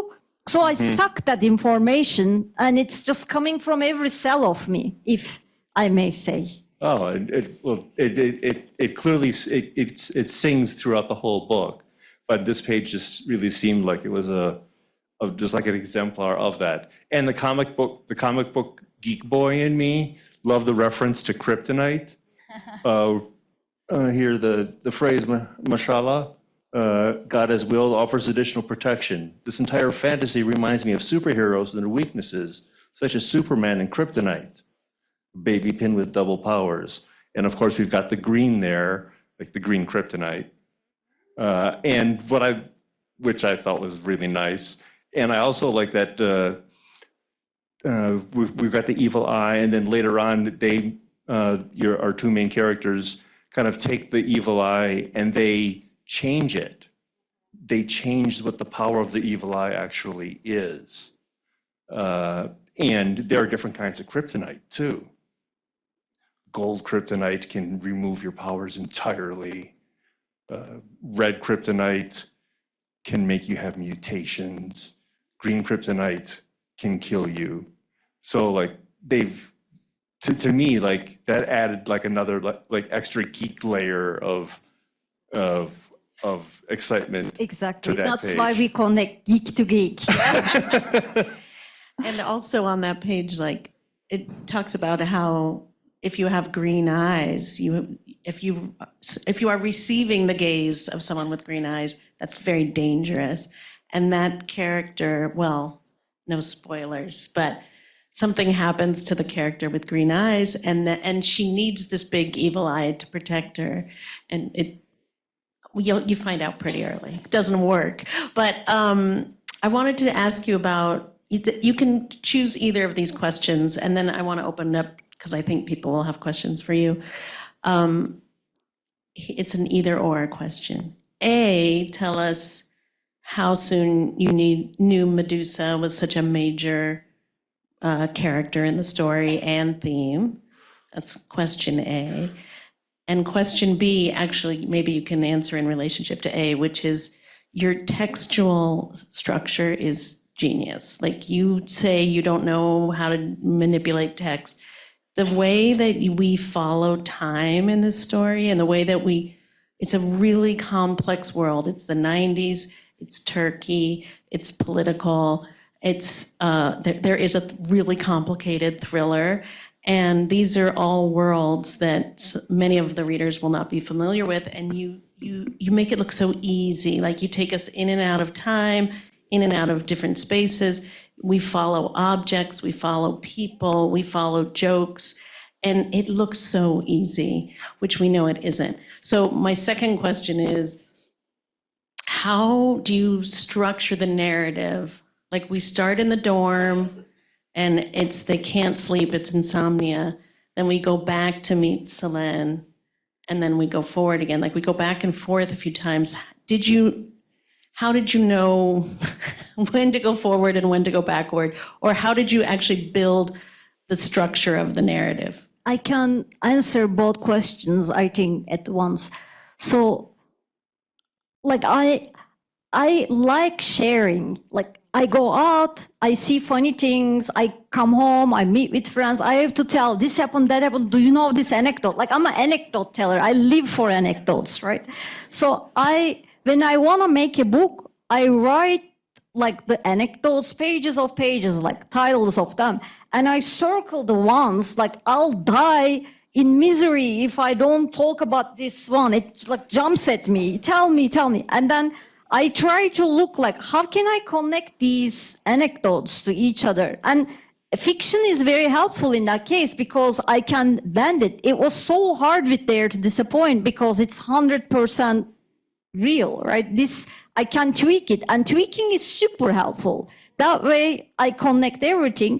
So I sucked that information, and it's just coming from every cell of me, if I may say. Oh, it clearly, it sings throughout the whole book, but this page just really seemed like it was just like an exemplar of that. And the comic book geek boy in me loved the reference to kryptonite. Here the phrase, mashallah, God as willed offers additional protection. This entire fantasy reminds me of superheroes and their weaknesses, such as Superman and kryptonite. Baby pin with double powers. And of course, we've got the green there, like the green kryptonite. And which I thought was really nice. And I also like that we've got the evil eye, and then later on, our two main characters kind of take the evil eye and they change it. They change what the power of the evil eye actually is. And there are different kinds of kryptonite too. Gold kryptonite can remove your powers entirely. Red kryptonite can make you have mutations. Green kryptonite can kill you. So like to me, like that added like another like extra geek layer of excitement. Exactly. To that That's page. why we connect geek to geek. And also on that page, like it talks about how if you have green eyes, if you are receiving the gaze of someone with green eyes, that's very dangerous. And that character, well, no spoilers, but something happens to the character with green eyes, and she needs this big evil eye to protect her, and you find out pretty early. It doesn't work. But I wanted to ask you about, you can choose either of these questions, and then I want to open it up because I think people will have questions for you. It's an either or question. A, tell us how soon you knew Medusa was such a major character in the story and theme. That's question A. And question B, actually, maybe you can answer in relationship to A, which is your textual structure is genius. Like you say you don't know how to manipulate text. The way that we follow time in this story and the way that it's a really complex world. It's the 90s, it's Turkey, it's political, there is a really complicated thriller. And these are all worlds that many of the readers will not be familiar with. And you make it look so easy. Like you take us in and out of time, in and out of different spaces. We follow objects, we follow people, we follow jokes. And it looks so easy, which we know it isn't. So my second question is, how do you structure the narrative? Like we start in the dorm, and they can't sleep, it's insomnia. Then we go back to meet Selene, and then we go forward again. Like we go back and forth a few times. How did you know when to go forward and when to go backward? Or how did you actually build the structure of the narrative? I can answer both questions, I think, at once. So, like I like sharing. Like I go out, I see funny things, I come home, I meet with friends, I have to tell this happened, that happened. Do you know this anecdote? Like I'm an anecdote teller. I live for anecdotes, right? So when I want to make a book, I write like the anecdotes, pages of pages, like titles of them. And I circle the ones, like I'll die in misery if I don't talk about this one. It like jumps at me, tell me. And then I try to look like, how can I connect these anecdotes to each other? And fiction is very helpful in that case because I can bend it. It was so hard with Dare to Disappoint because it's 100% real, right? I can tweak it, and tweaking is super helpful. That way I connect everything.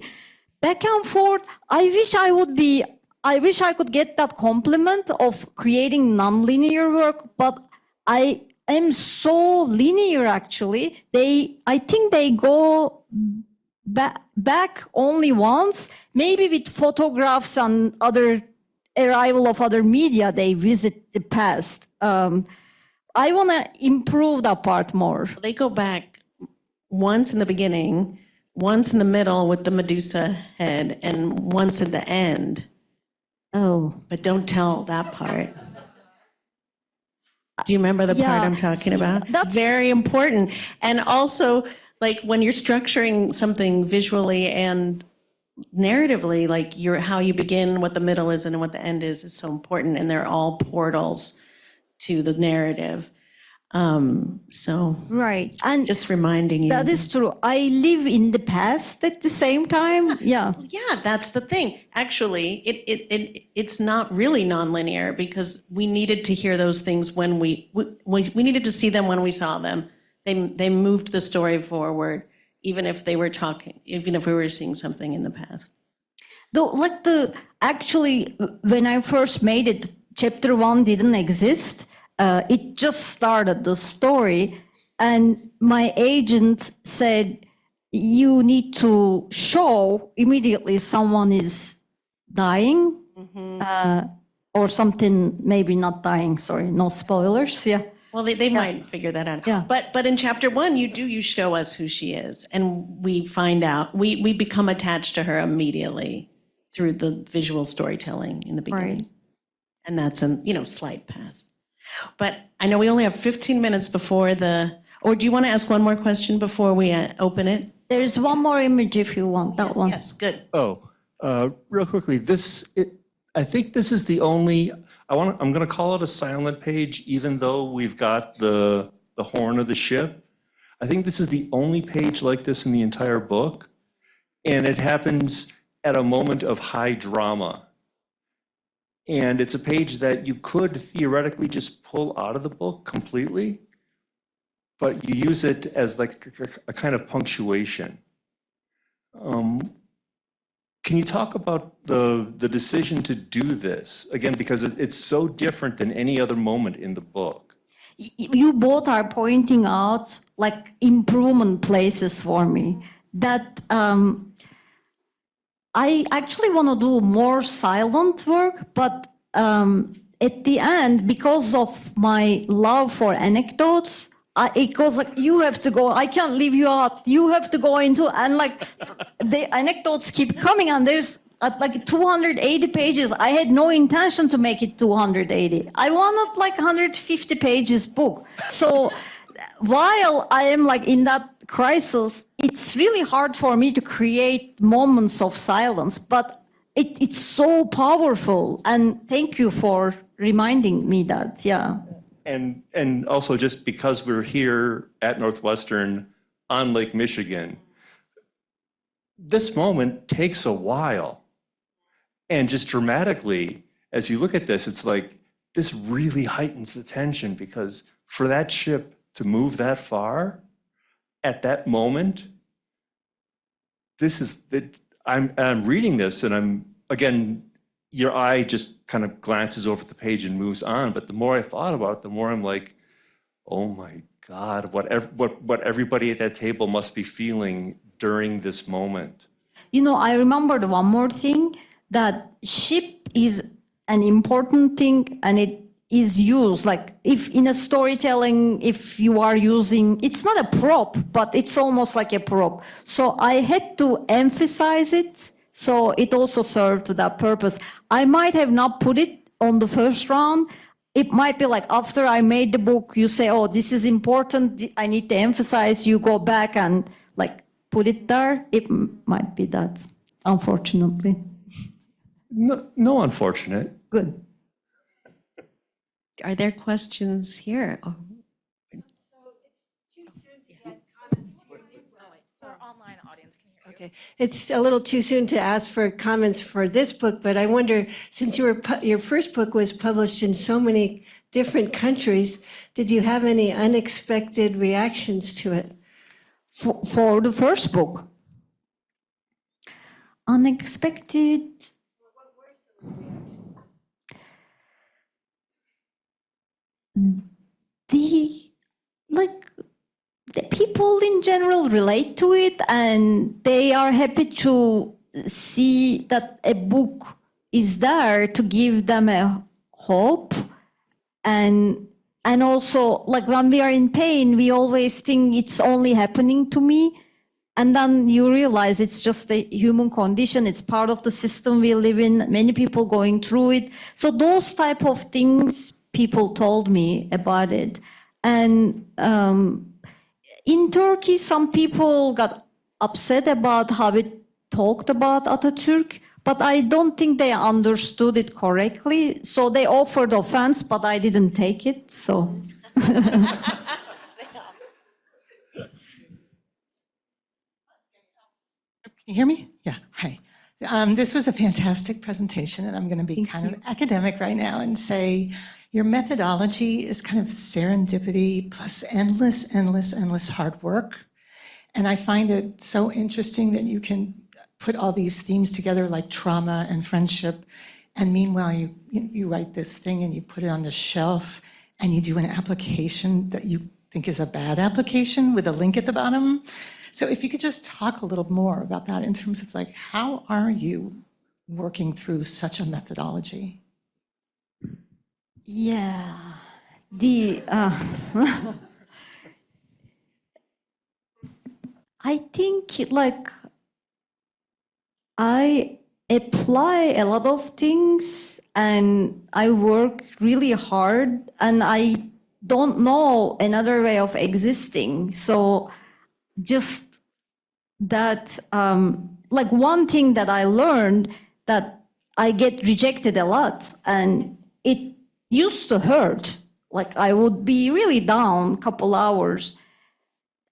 Back and forth, I wish I could get that compliment of creating non-linear work, but I am so linear actually. I think they go back only once, maybe with photographs and other arrival of other media, they visit the past. I want to improve that part more. They go back once in the beginning, once in the middle with the Medusa head, and once at the end. Oh. But don't tell that part. Do you remember the part Yeah, I'm talking about? that's- Very important. And also, like when you're structuring something visually and narratively, like how you begin, what the middle is, and what the end is so important. And they're all portals to the narrative. So Right. And just reminding you. that is true. I live in the past at the same time. Yeah. Yeah, that's the thing. Actually, it's not really nonlinear because we needed to hear those things when we needed to see them when we saw them. They moved the story forward, even if they were talking, even if we were seeing something in the past. Though, actually, when I first made it, chapter 1 didn't exist. It just started the story, and my agent said, you need to show immediately someone is dying, or something, maybe not dying, sorry, no spoilers, yeah. Well, they might figure that out. Yeah. But in chapter 1, you show us who she is, and we find out, we become attached to her immediately through the visual storytelling in the beginning. Right. And that's a slight past. But I know we only have 15 minutes before or do you want to ask one more question before we open it? There's one more image if you want, that one. Yes, good. Real quickly, I think this is the only, I'm going to call it a silent page, even though we've got the horn of the ship. I think this is the only page like this in the entire book. And it happens at a moment of high drama. And it's a page that you could theoretically just pull out of the book completely, but you use it as like a kind of punctuation. Can you talk about the decision to do this? Again, because it's so different than any other moment in the book. You both are pointing out like improvement places for me that I actually want to do more silent work, but at the end, because of my love for anecdotes, it goes like, you have to go, I can't leave you out, you have to go into, and like the anecdotes keep coming, and there's like 280 pages. I had no intention to make it 280. I wanted like 150 pages book. So while I am like in that crisis, it's really hard for me to create moments of silence, but it's so powerful. And thank you for reminding me that, yeah. And also just because we're here at Northwestern on Lake Michigan, this moment takes a while. And just dramatically, as you look at this, it's like, this really heightens the tension because for that ship to move that far at that moment, I'm reading this and again, your eye just kind of glances over the page and moves on. But the more I thought about it, the more I'm like, oh my God, what everybody at that table must be feeling during this moment. I remembered one more thing, that ship is an important thing and it is used. Like if in a storytelling, if you are using, it's not a prop, but it's almost like a prop. So I had to emphasize it. So it also served that purpose. I might have not put it on the first round. It might be like after I made the book, you say, oh, this is important, I need to emphasize, you go back and like put it there. It might be that, unfortunately. No, unfortunate. Good. Are there questions here? Oh. Okay, it's a little too soon to ask for comments for this book, but I wonder, since your first book was published in so many different countries, did you have any unexpected reactions to it? For the first book? Unexpected. The people in general relate to it and they are happy to see that a book is there to give them a hope. And also, like when we are in pain, we always think it's only happening to me. And then you realize it's just the human condition. It's part of the system we live in. Many people going through it. So those type of things people told me about it. And in Turkey, some people got upset about how it talked about Atatürk, but I don't think they understood it correctly. So they offered offense, but I didn't take it. So. Can you hear me? Yeah, hi. This was a fantastic presentation, and I'm going to be kind of academic right now and say your methodology is kind of serendipity plus endless hard work. And I find it so interesting that you can put all these themes together like trauma and friendship, and meanwhile you write this thing and you put it on the shelf and you do an application that you think is a bad application with a link at the bottom. So if you could just talk a little more about that in terms of like, how are you working through such a methodology? Yeah, I think like I apply a lot of things and I work really hard and I don't know another way of existing. So just that, like one thing that I learned that I get rejected a lot and it used to hurt. Like I would be really down a couple hours.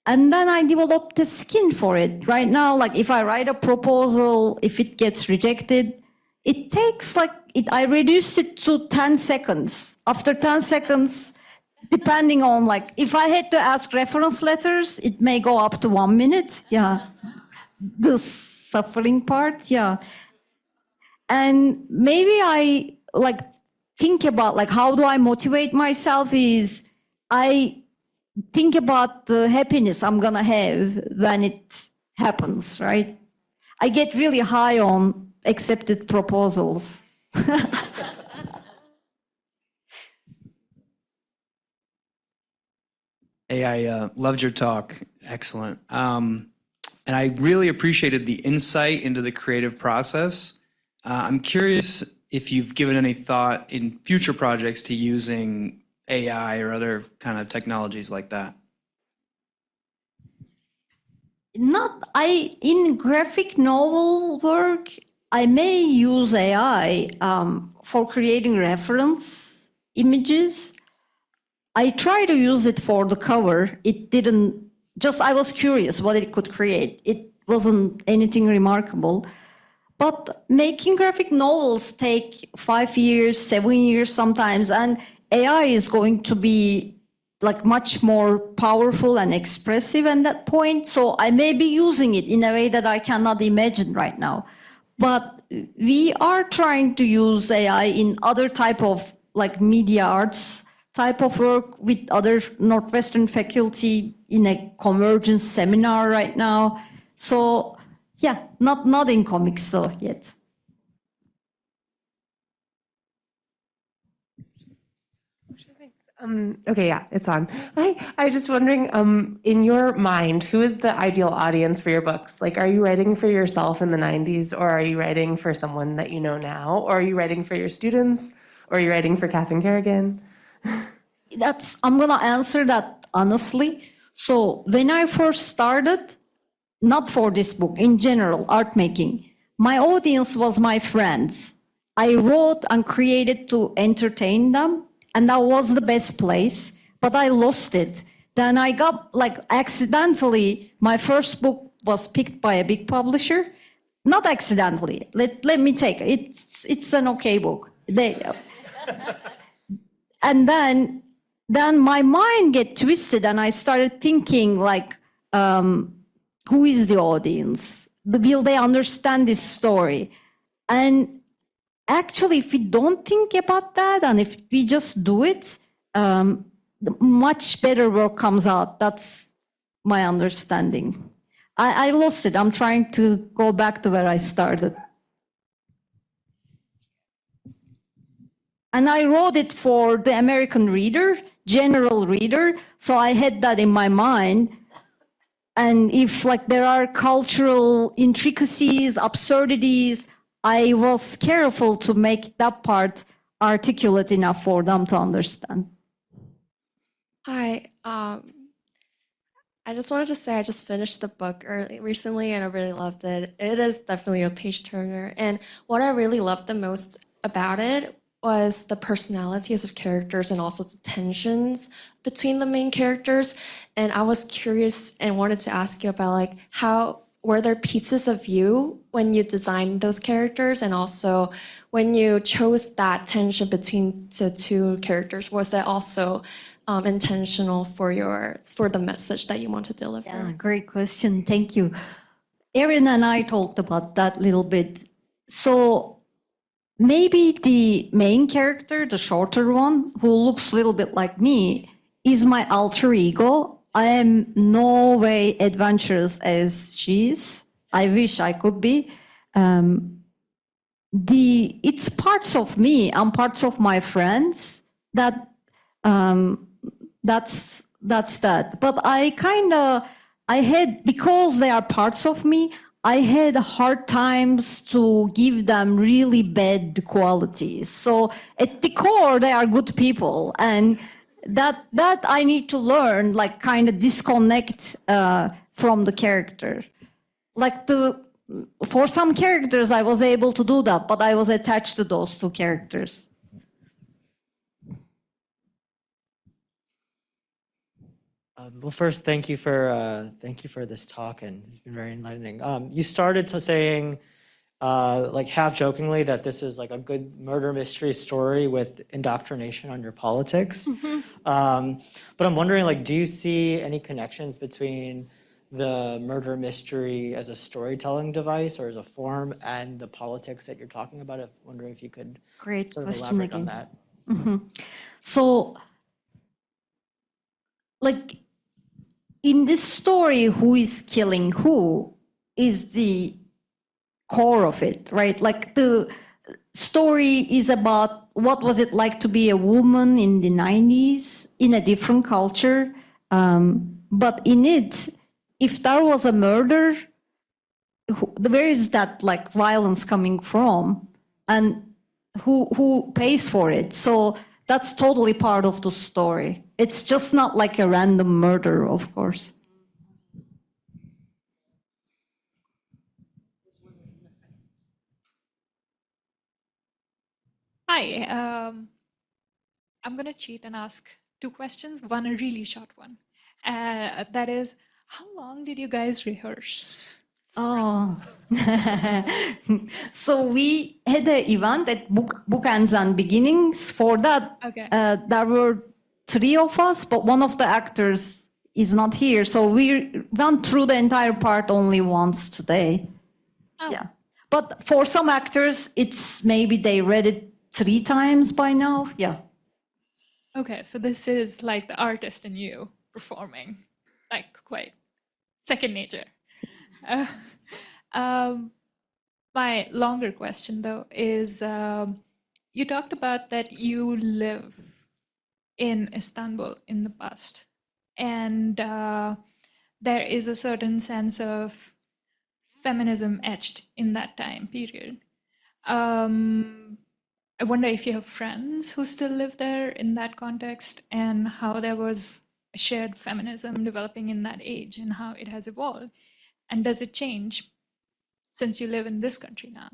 And then I developed the skin for it. Right now, like if I write a proposal, if it gets rejected, it takes like, I reduced it to 10 seconds. After 10 seconds, depending on like, if I had to ask reference letters, it may go up to 1 minute. Yeah, the suffering part, yeah. And maybe I like think about like, how do I motivate myself is I think about the happiness I'm gonna have when it happens, right? I get really high on accepted proposals. Hey, I loved your talk. Excellent. And I really appreciated the insight into the creative process. I'm curious if you've given any thought in future projects to using AI or other kind of technologies like that. In graphic novel work, I may use AI for creating reference images. I try to use it for the cover. It didn't, I was curious what it could create. It wasn't anything remarkable. But making graphic novels take 5 years, 7 years sometimes, and AI is going to be like much more powerful and expressive at that point. So I may be using it in a way that I cannot imagine right now. But we are trying to use AI in other type of like media arts type of work with other Northwestern faculty in a convergence seminar right now. So yeah, not in comics though yet. Okay, yeah, it's on. I was just wondering, in your mind, who is the ideal audience for your books? Like, are you writing for yourself in the 90s, or are you writing for someone that you know now? Or are you writing for your students? Or are you writing for Catherine Kerrigan? I'm gonna answer that honestly. So when I first started, not for this book, in general, art making, my audience was my friends. I wrote and created to entertain them. And that was the best place, but I lost it. Then I got, like, accidentally, my first book was picked by a big publisher. Not accidentally, let me take it. It's an okay book. And then my mind get twisted and I started thinking like, who is the audience? Will they understand this story? And actually, if we don't think about that and if we just do it, much better work comes out. That's my understanding. I lost it. I'm trying to go back to where I started. And I wrote it for the American reader, general reader. So I had that in my mind. And if like there are cultural intricacies, absurdities, I was careful to make that part articulate enough for them to understand. Hi, I just wanted to say I just finished the book recently and I really loved it. It is definitely a page turner. And what I really loved the most about it was the personalities of characters and also the tensions between the main characters. And I was curious and wanted to ask you about like how were there pieces of you when you designed those characters, and also when you chose that tension between the two characters, was that also intentional for the message that you want to deliver? Yeah, great question. Thank you. Erin and I talked about that a little bit. So maybe the main character, the shorter one, who looks a little bit like me, is my alter ego. I am no way adventurous as she is. I wish I could be. It's parts of me and parts of my friends that's that. But because they are parts of me, I had hard times to give them really bad qualities. So at the core, they are good people. And that I need to learn, like kind of disconnect from the character. Like for some characters, I was able to do that, but I was attached to those two characters. Well, first, thank you for this talk, and it's been very enlightening. You started to saying, like half jokingly, that this is like a good murder mystery story with indoctrination on your politics. Mm-hmm. But I'm wondering, like, do you see any connections between the murder mystery as a storytelling device or as a form and the politics that you're talking about? I'm wondering if you could Great sort of question elaborate on again. that. Mm-hmm. So, like, in this story, who is killing who is the core of it, right? Like the story is about what was it like to be a woman in the 90s in a different culture. But in it, if there was a murder, where is that like violence coming from? And who pays for it? So that's totally part of the story. It's just not like a random murder, of course. Hi, I'm going to cheat and ask two questions, one a really short one. That is, how long did you guys rehearse? Oh, so we had an event at Bookends and Beginnings. For that, Okay. There were 3 of us, but one of the actors is not here. So we went through the entire part only once today. Oh. Yeah. But for some actors, it's maybe they read it 3 times by now. Yeah. Okay, so this is like the artist in you performing, like quite second nature. My longer question, though, is you talked about that you live in Istanbul in the past, and there is a certain sense of feminism etched in that time period. I wonder if you have friends who still live there in that context, and how there was a shared feminism developing in that age and how it has evolved. And does it change since you live in this country now?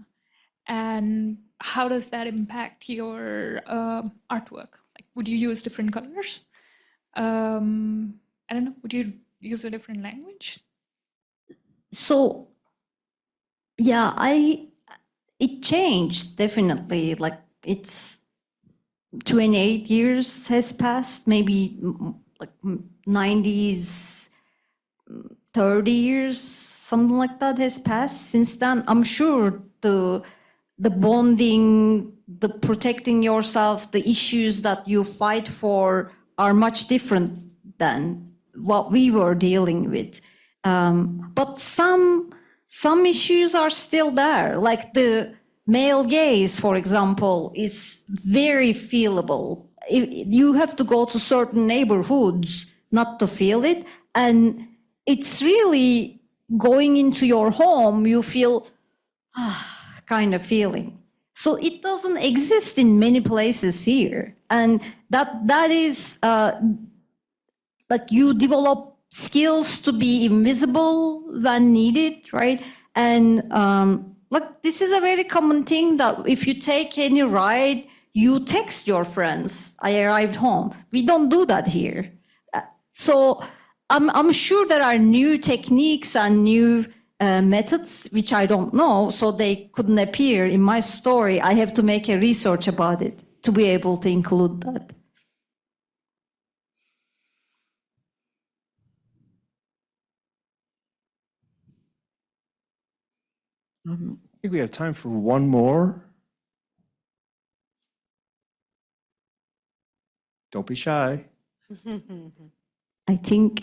And how does that impact your artwork? Like, would you use different colors? I don't know, would you use a different language? So, yeah, it changed definitely. Like it's 28 years has passed, maybe like 90s, 30 years, something like that has passed since then. I'm sure the bonding, the protecting yourself, the issues that you fight for are much different than what we were dealing with. But some issues are still there, like the male gaze, for example, is very feelable. You have to go to certain neighborhoods not to feel it. And it's really going into your home, you feel kind of feeling. So it doesn't exist in many places here. And that is like you develop skills to be invisible when needed, right? And like this is a very common thing that if you take any ride, you text your friends, I arrived home. We don't do that here. So I'm sure there are new techniques and new methods, which I don't know, so they couldn't appear in my story. I have to make a research about it to be able to include that. I think we have time for one more. Don't be shy. I think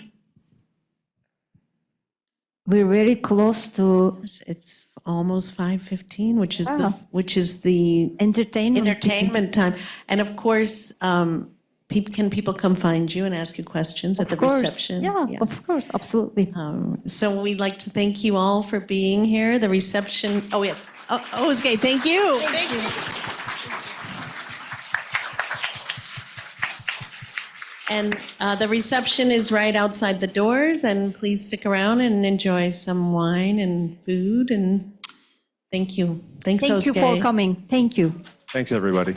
we're very close to. It's almost 5:15, which is the entertainment time. And of course, can people come find you and ask you questions at the reception? Yeah, of course, absolutely. So we'd like to thank you all for being here. The reception. Oh yes. Özge, thank you. Thank you. And the reception is right outside the doors, and please stick around and enjoy some wine and food. And thank you. Thanks, Thank you Özge. for coming. Thank you. Thanks, everybody.